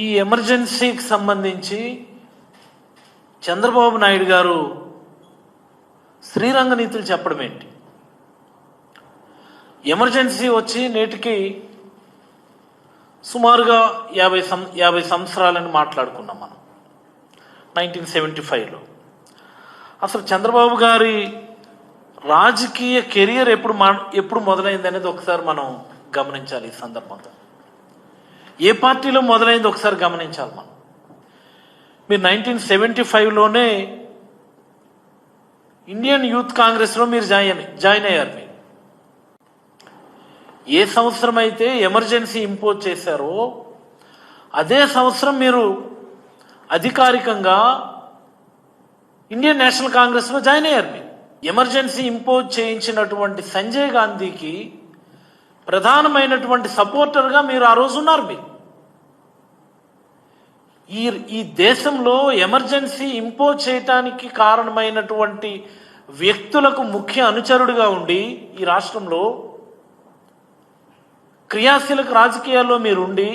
ఈ ఎమర్జెన్సీకి సంబంధించి చంద్రబాబు నాయుడు గారు శ్రీరంగ నీతులు చెప్పడం ఏంటి? ఎమర్జెన్సీ వచ్చి నేటికి సుమారుగా 50 సంవత్సరాలని మాట్లాడుకున్నాం మనం 1975లో. అసలు చంద్రబాబు గారి రాజకీయ కెరియర్ ఎప్పుడు మొదలైంది అనేది ఒకసారి మనం గమనించాలి. ఈ సందర్భంగా ఏ పార్టీలో మొదలైంది ఒకసారి గమనించాలి మనం. మీరు 1975లోనే ఇండియన్ యూత్ కాంగ్రెస్లో మీరు జాయిన్ అయ్యారు. మీరు ఏ సంవత్సరం అయితే ఎమర్జెన్సీ ఇంపోజ్ చేశారో అదే సంవత్సరం మీరు అధికారికంగా ఇండియన్ నేషనల్ కాంగ్రెస్లో జాయిన్ అయ్యారు. మీరు ఎమర్జెన్సీ ఇంపోజ్ చేయించినటువంటి సంజయ్ గాంధీకి ప్రధానమైనటువంటి సపోర్టర్గా మీరు ఆ రోజు ఉన్నారు. మీరు ఈ దేశంలో ఎమర్జెన్సీ ఇంపోజ్ చేయటానికి కారణమైనటువంటి వ్యక్తులకు ముఖ్య అనుచరుడుగా ఉండి ఈ రాష్ట్రంలో క్రియాశీలక రాజకీయాల్లో మీరుండి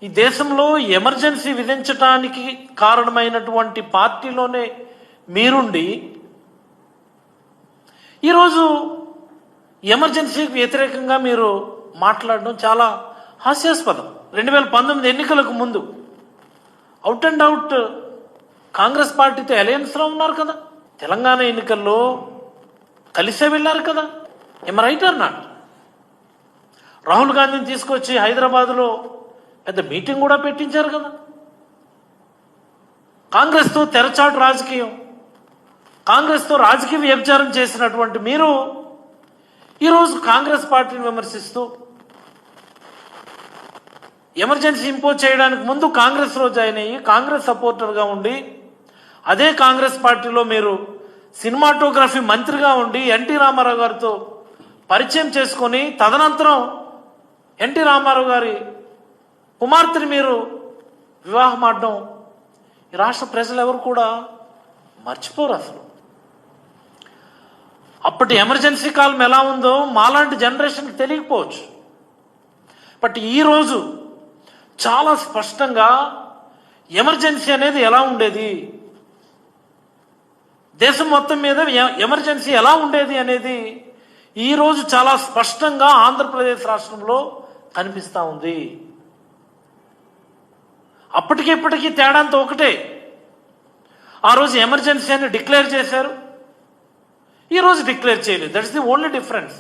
ఈ దేశంలో ఎమర్జెన్సీ విధించటానికి కారణమైనటువంటి పార్టీలోనే మీరుండి ఈరోజు ఎమర్జెన్సీకి వ్యతిరేకంగా మీరు మాట్లాడడం చాలా హాస్యాస్పదం. 2019 ఎన్నికలకు ముందు అవుట్ అండ్ అవుట్ కాంగ్రెస్ పార్టీతో అలయన్స్లో ఉన్నారు కదా. తెలంగాణ ఎన్నికల్లో కలిసే వెళ్ళారు కదా. ఏమ రైట్ ఆర్ నాట్? రాహుల్ గాంధీని తీసుకొచ్చి హైదరాబాద్లో పెద్ద మీటింగ్ కూడా పెట్టించారు కదా. కాంగ్రెస్తో తెరచాటు రాజకీయం, కాంగ్రెస్తో రాజకీయ వ్యభిచారం చేసినటువంటి మీరు ఈరోజు కాంగ్రెస్ పార్టీని విమర్శిస్తూ ఎమర్జెన్సీ ఇంపోజ్ చేయడానికి ముందు కాంగ్రెస్లో జాయిన్ అయ్యి కాంగ్రెస్ సపోర్టర్గా ఉండి అదే కాంగ్రెస్ పార్టీలో మీరు సినిమాటోగ్రఫీ మంత్రిగా ఉండి ఎన్టీ రామారావు గారితో పరిచయం చేసుకొని తదనంతరం ఎన్టీ రామారావు గారి కుమార్తెని మీరు వివాహం ఆడడం ఈ రాష్ట్ర ప్రజలు ఎవరు కూడా మర్చిపోరు. అసలు అప్పటి ఎమర్జెన్సీ కాలం ఎలా ఉందో మాలాంటి జనరేషన్కి తెలియకపోవచ్చు. బట్ ఈరోజు చాలా స్పష్టంగా ఎమర్జెన్సీ అనేది ఎలా ఉండేది, దేశం మొత్తం మీద ఎమర్జెన్సీ ఎలా ఉండేది అనేది ఈరోజు చాలా స్పష్టంగా ఆంధ్రప్రదేశ్ రాష్ట్రంలో కనిపిస్తూ ఉంది. అప్పటికిప్పటికీ తేడాంతో ఒకటే. ఆ రోజు ఎమర్జెన్సీ అని డిక్లేర్ చేశారు, ఈరోజు డిక్లేర్ చేయలేదు. That is the only difference.